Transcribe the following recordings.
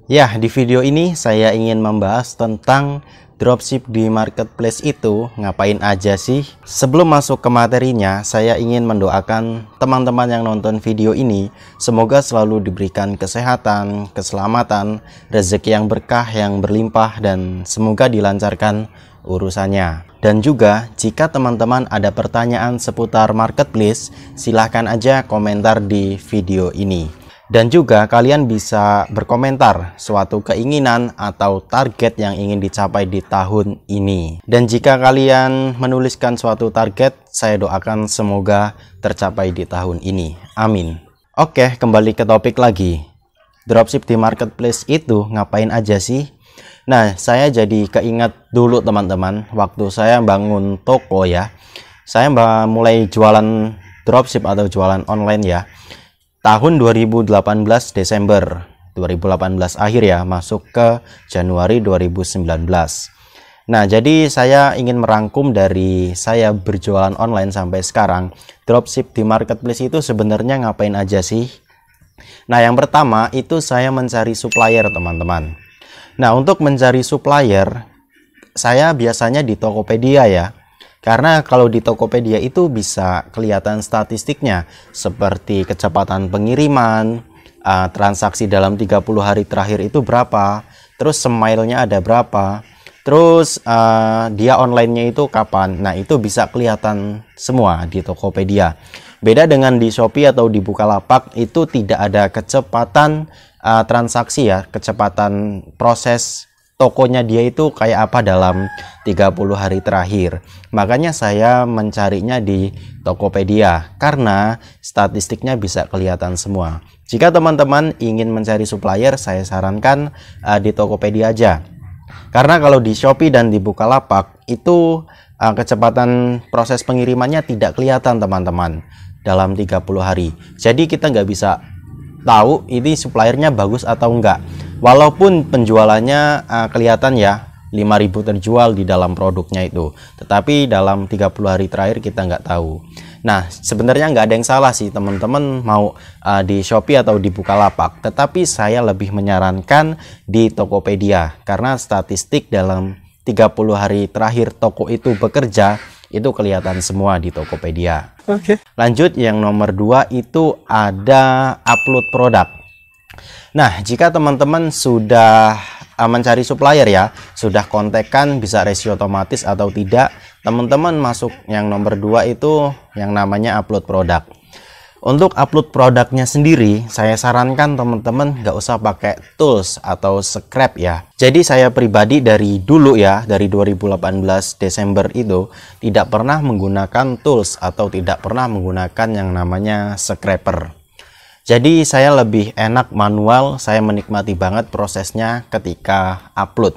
Ya, di video ini saya ingin membahas tentang dropship di marketplace itu ngapain aja sih. Sebelum masuk ke materinya, saya ingin mendoakan teman-teman yang nonton video ini semoga selalu diberikan kesehatan, keselamatan, rezeki yang berkah, yang berlimpah, dan semoga dilancarkan urusannya. Dan juga jika teman-teman ada pertanyaan seputar marketplace, silahkan aja komentar di video ini. Dan juga kalian bisa berkomentar suatu keinginan atau target yang ingin dicapai di tahun ini. Dan jika kalian menuliskan suatu target, saya doakan semoga tercapai di tahun ini. Amin. Oke, kembali ke topik lagi. Dropship di marketplace itu ngapain aja sih? Nah, saya jadi keingat dulu teman-teman, waktu saya bangun toko ya. Saya mulai jualan dropship atau jualan online ya. Tahun 2018 Desember 2018 akhir ya, masuk ke Januari 2019. Nah, jadi saya ingin merangkum dari saya berjualan online sampai sekarang. Dropship di marketplace itu sebenarnya ngapain aja sih? Nah, yang pertama itu saya mencari supplier teman-teman. Nah, untuk mencari supplier saya biasanya di Tokopedia ya. Karena kalau di Tokopedia itu bisa kelihatan statistiknya seperti kecepatan pengiriman, transaksi dalam 30 hari terakhir itu berapa, terus smile-nya ada berapa, terus dia online-nya itu kapan. Nah, itu bisa kelihatan semua di Tokopedia. Beda dengan di Shopee atau di Bukalapak, itu tidak ada kecepatan transaksi ya, kecepatan proses tokonya dia itu kayak apa dalam 30 hari terakhir. Makanya saya mencarinya di Tokopedia karena statistiknya bisa kelihatan semua. Jika teman-teman ingin mencari supplier, saya sarankan di Tokopedia aja. Karena kalau di Shopee dan di Bukalapak itu kecepatan proses pengirimannya tidak kelihatan teman-teman dalam 30 hari. Jadi kita nggak bisa tahu ini suppliernya bagus atau enggak. Walaupun penjualannya kelihatan ya 5.000 terjual di dalam produknya itu, tetapi dalam 30 hari terakhir kita nggak tahu. Nah, sebenarnya nggak ada yang salah sih teman-teman mau di Shopee atau di Bukalapak, tetapi saya lebih menyarankan di Tokopedia karena statistik dalam 30 hari terakhir toko itu bekerja itu kelihatan semua di Tokopedia. Oke. Lanjut, yang nomor 2 itu ada upload produk. Nah, jika teman-teman sudah mencari supplier ya, sudah kontekan bisa review otomatis atau tidak, teman-teman masuk yang nomor 2 itu yang namanya upload produk. Untuk upload produknya sendiri, saya sarankan teman-teman nggak usah pakai tools atau scrap ya. Jadi saya pribadi dari dulu ya, dari 2018 Desember itu tidak pernah menggunakan tools atau tidak pernah menggunakan yang namanya scrapper. Jadi saya lebih enak manual, saya menikmati banget prosesnya ketika upload.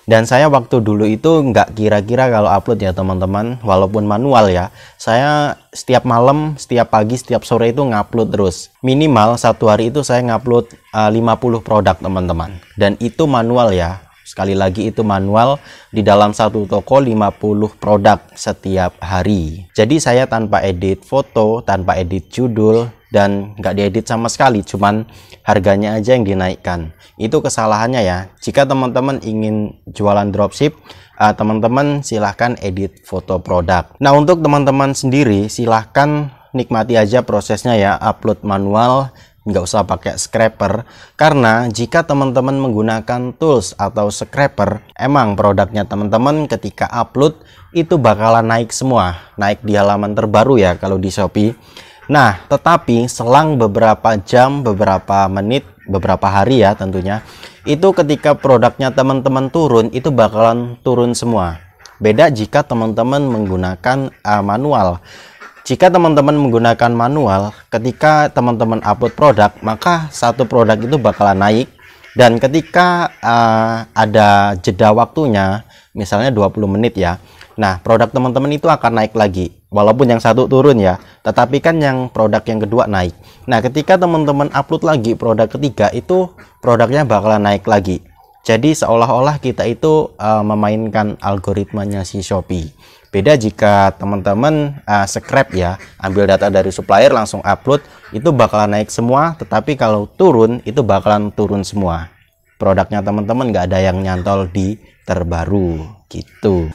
Dan saya waktu dulu itu nggak kira-kira kalau upload ya teman-teman, walaupun manual ya, saya setiap malam, setiap pagi, setiap sore itu ngupload terus. Minimal satu hari itu saya ngupload 50 produk teman-teman. Dan itu manual ya, sekali lagi itu manual, di dalam satu toko 50 produk setiap hari. Jadi saya tanpa edit foto, tanpa edit judul, dan nggak diedit sama sekali, cuman harganya aja yang dinaikkan. Itu kesalahannya ya. Jika teman-teman ingin jualan dropship, teman-teman silahkan edit foto produk. Nah, untuk teman-teman sendiri silahkan nikmati aja prosesnya ya, upload manual, nggak usah pakai scraper. Karena jika teman-teman menggunakan tools atau scraper, emang produknya teman-teman ketika upload itu bakalan naik semua, naik di halaman terbaru ya kalau di Shopee. Nah, tetapi selang beberapa jam, beberapa menit, beberapa hari ya tentunya, itu ketika produknya teman-teman turun, itu bakalan turun semua. Beda jika teman-teman menggunakan manual. Jika teman-teman menggunakan manual, ketika teman-teman upload produk, maka satu produk itu bakalan naik. Dan ketika ada jeda waktunya, misalnya 20 menit ya, nah produk teman-teman itu akan naik lagi. Walaupun yang satu turun ya, tetapi kan yang produk yang kedua naik. Nah, ketika teman-teman upload lagi produk ketiga, itu produknya bakalan naik lagi. Jadi seolah-olah kita itu memainkan algoritmanya si Shopee. Beda jika teman-teman scrap ya, ambil data dari supplier langsung upload, itu bakalan naik semua, tetapi kalau turun itu bakalan turun semua. produknya teman-teman nggak ada yang nyantol di terbaru gitu.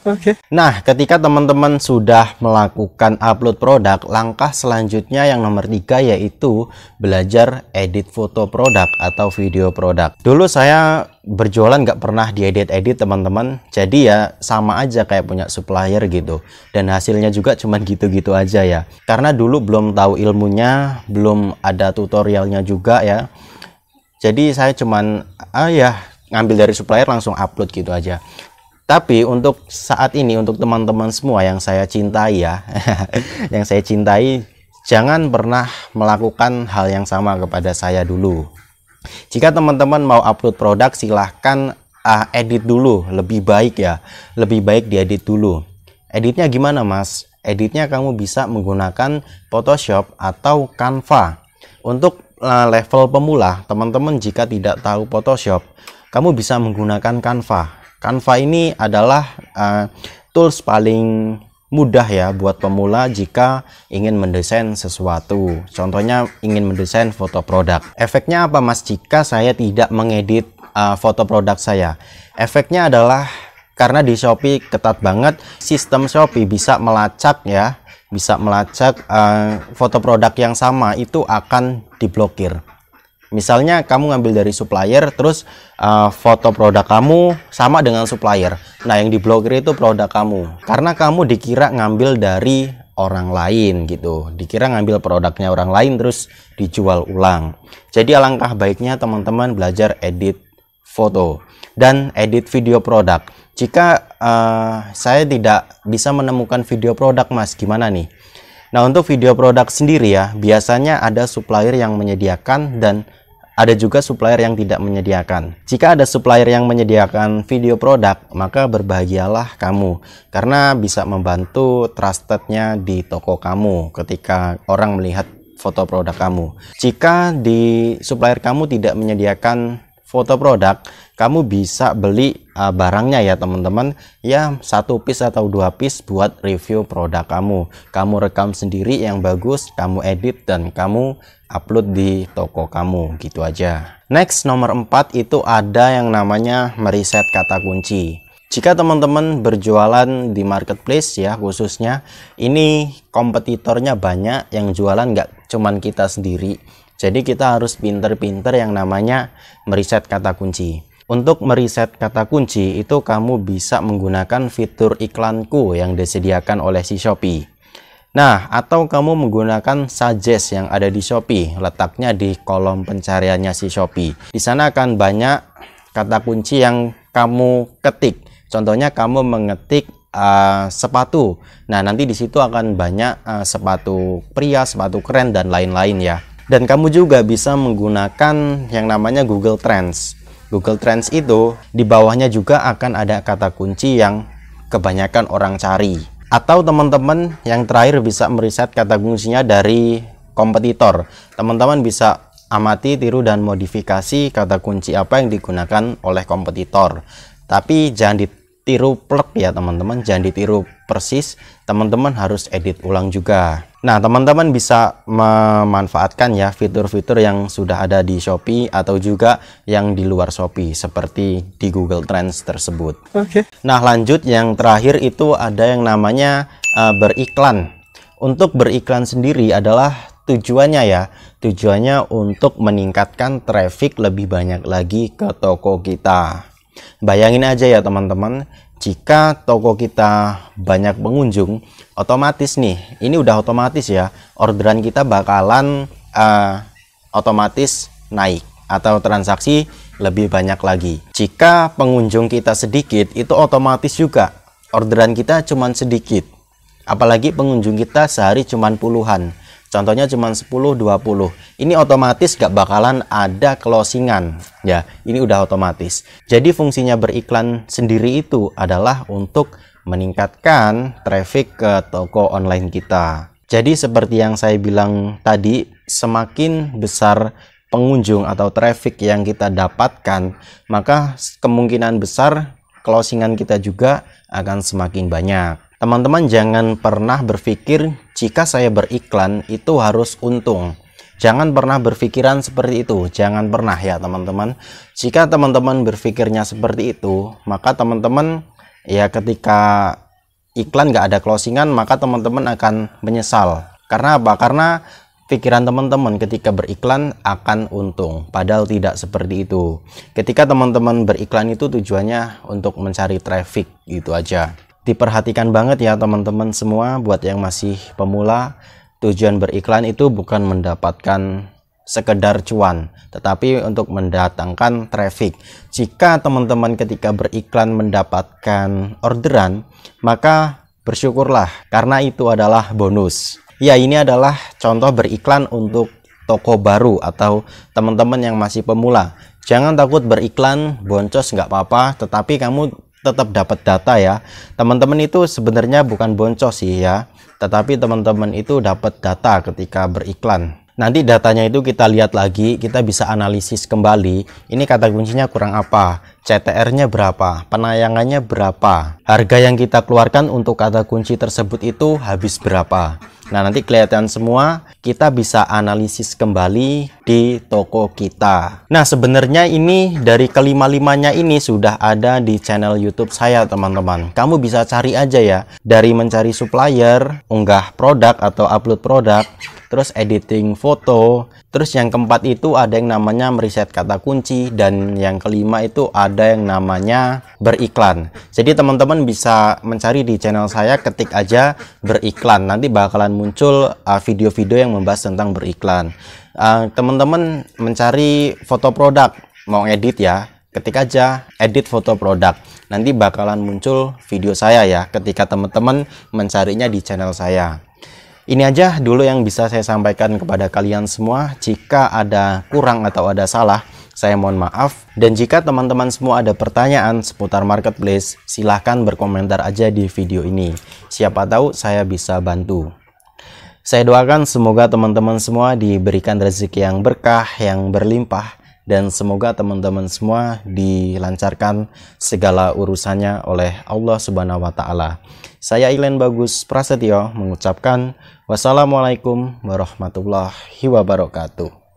Nah, ketika teman-teman sudah melakukan upload produk, langkah selanjutnya yang nomor 3 yaitu belajar edit foto produk atau video produk. Dulu saya berjualan nggak pernah diedit-edit teman-teman, jadi ya sama aja kayak punya supplier gitu, dan hasilnya juga cuman gitu-gitu aja ya, karena dulu belum tahu ilmunya, belum ada tutorialnya juga ya. Jadi saya cuman ngambil dari supplier langsung upload gitu aja. Tapi untuk saat ini, untuk teman-teman semua yang saya cintai ya, yang saya cintai, jangan pernah melakukan hal yang sama kepada saya dulu. Jika teman-teman mau upload produk, silahkan edit dulu, lebih baik ya, lebih baik diedit dulu. Editnya gimana mas? Editnya kamu bisa menggunakan Photoshop atau Canva. Untuk level pemula, teman-teman jika tidak tahu Photoshop, kamu bisa menggunakan Canva. Canva ini adalah tools paling mudah ya buat pemula jika ingin mendesain sesuatu. Contohnya ingin mendesain foto produk. Efeknya apa mas jika saya tidak mengedit foto produk saya? Efeknya adalah karena di Shopee ketat banget, sistem Shopee bisa melacak ya, bisa melacak foto produk yang sama itu akan diblokir. Misalnya kamu ngambil dari supplier, terus foto produk kamu sama dengan supplier. Nah, yang diblokir itu produk kamu, karena kamu dikira ngambil dari orang lain gitu. Dikira ngambil produknya orang lain terus dijual ulang. Jadi alangkah baiknya teman-teman belajar edit foto dan edit video produk. Jika saya tidak bisa menemukan video produk mas, gimana nih? Nah, untuk video produk sendiri ya, biasanya ada supplier yang menyediakan dan ada juga supplier yang tidak menyediakan. Jika ada supplier yang menyediakan video produk, maka berbahagialah kamu, karena bisa membantu trustednya di toko kamu ketika orang melihat foto produk kamu. Jika di supplier kamu tidak menyediakan foto produk, kamu bisa beli barangnya ya teman-teman, ya 1 piece atau 2 piece buat review produk kamu. Kamu rekam sendiri yang bagus, kamu edit dan kamu upload di toko kamu, gitu aja. Next, nomor 4 itu ada yang namanya meriset kata kunci. Jika teman-teman berjualan di marketplace ya khususnya, ini kompetitornya banyak, yang jualan nggak cuman kita sendiri. Jadi kita harus pinter-pinter yang namanya meriset kata kunci. Untuk meriset kata kunci itu kamu bisa menggunakan fitur iklanku yang disediakan oleh si Shopee. Nah, atau kamu menggunakan suggest yang ada di Shopee, letaknya di kolom pencariannya si Shopee. Di sana akan banyak kata kunci yang kamu ketik. Contohnya kamu mengetik sepatu. Nah, nanti di situ akan banyak sepatu pria, sepatu keren dan lain-lain ya. Dan kamu juga bisa menggunakan yang namanya Google Trends. Google Trends itu di bawahnya juga akan ada kata kunci yang kebanyakan orang cari. Atau teman-teman yang terakhir bisa meriset kata kuncinya dari kompetitor. Teman-teman bisa amati, tiru, dan modifikasi kata kunci apa yang digunakan oleh kompetitor. Tapi jangan ditiru plek ya teman-teman, jangan ditiru persis. Teman-teman harus edit ulang juga. Nah, teman-teman bisa memanfaatkan ya fitur-fitur yang sudah ada di Shopee atau juga yang di luar Shopee seperti di Google Trends tersebut. Nah, lanjut yang terakhir itu ada yang namanya beriklan. Untuk beriklan sendiri adalah tujuannya untuk meningkatkan traffic lebih banyak lagi ke toko kita. Bayangin aja ya teman-teman, jika toko kita banyak pengunjung, otomatis nih, ini udah otomatis ya, orderan kita bakalan otomatis naik atau transaksi lebih banyak lagi. Jika pengunjung kita sedikit, itu otomatis juga orderan kita cuman sedikit. Apalagi pengunjung kita sehari cuman puluhan. Contohnya cuma 10-20. Ini otomatis gak bakalan ada closingan. Ya, ini udah otomatis. Jadi fungsinya beriklan sendiri itu adalah untuk meningkatkan traffic ke toko online kita. Jadi seperti yang saya bilang tadi, semakin besar pengunjung atau traffic yang kita dapatkan, maka kemungkinan besar closingan kita juga akan semakin banyak. Teman-teman jangan pernah berpikir jika saya beriklan itu harus untung. Jangan pernah berpikiran seperti itu, jangan pernah ya teman-teman. Jika teman-teman berpikirnya seperti itu, maka teman-teman ya ketika iklan nggak ada closingan, maka teman-teman akan menyesal. Karena apa? Karena pikiran teman-teman ketika beriklan akan untung, padahal tidak seperti itu. Ketika teman-teman beriklan itu tujuannya untuk mencari traffic, gitu aja. Diperhatikan banget ya teman-teman semua, buat yang masih pemula, tujuan beriklan itu bukan mendapatkan sekedar cuan, tetapi untuk mendatangkan traffic. Jika teman-teman ketika beriklan mendapatkan orderan, maka bersyukurlah karena itu adalah bonus. Ya, ini adalah contoh beriklan untuk toko baru atau teman-teman yang masih pemula. Jangan takut beriklan, boncos nggak apa-apa, tetapi kamu tetap dapat data ya. Teman-teman itu sebenarnya bukan boncos sih ya, tetapi teman-teman itu dapat data ketika beriklan. Nanti datanya itu kita lihat lagi, kita bisa analisis kembali. Ini kata kuncinya kurang apa, CTR-nya berapa, penayangannya berapa, harga yang kita keluarkan untuk kata kunci tersebut itu habis berapa. Nah, nanti kelihatan semua, kita bisa analisis kembali di toko kita. Nah, sebenarnya ini dari kelima-limanya ini sudah ada di channel YouTube saya, teman-teman. Kamu bisa cari aja ya, dari mencari supplier, unggah produk atau upload produk, terus editing foto, terus yang keempat itu ada yang namanya meriset kata kunci, dan yang kelima itu ada yang namanya beriklan. Jadi teman-teman bisa mencari di channel saya, ketik aja beriklan, nanti bakalan muncul video-video yang membahas tentang beriklan. Teman-teman mencari foto produk, mau edit ya, ketik aja edit foto produk, nanti bakalan muncul video saya ya, ketika teman-teman mencarinya di channel saya. Ini aja dulu yang bisa saya sampaikan kepada kalian semua. Jika ada kurang atau ada salah, saya mohon maaf. Dan jika teman-teman semua ada pertanyaan seputar marketplace, silahkan berkomentar aja di video ini. Siapa tahu saya bisa bantu. Saya doakan semoga teman-teman semua diberikan rezeki yang berkah, yang berlimpah, dan semoga teman-teman semua dilancarkan segala urusannya oleh Allah Subhanahu wa Ta'ala. Saya Ilen Bagus Prasetyo mengucapkan wassalamualaikum warahmatullahi wabarakatuh.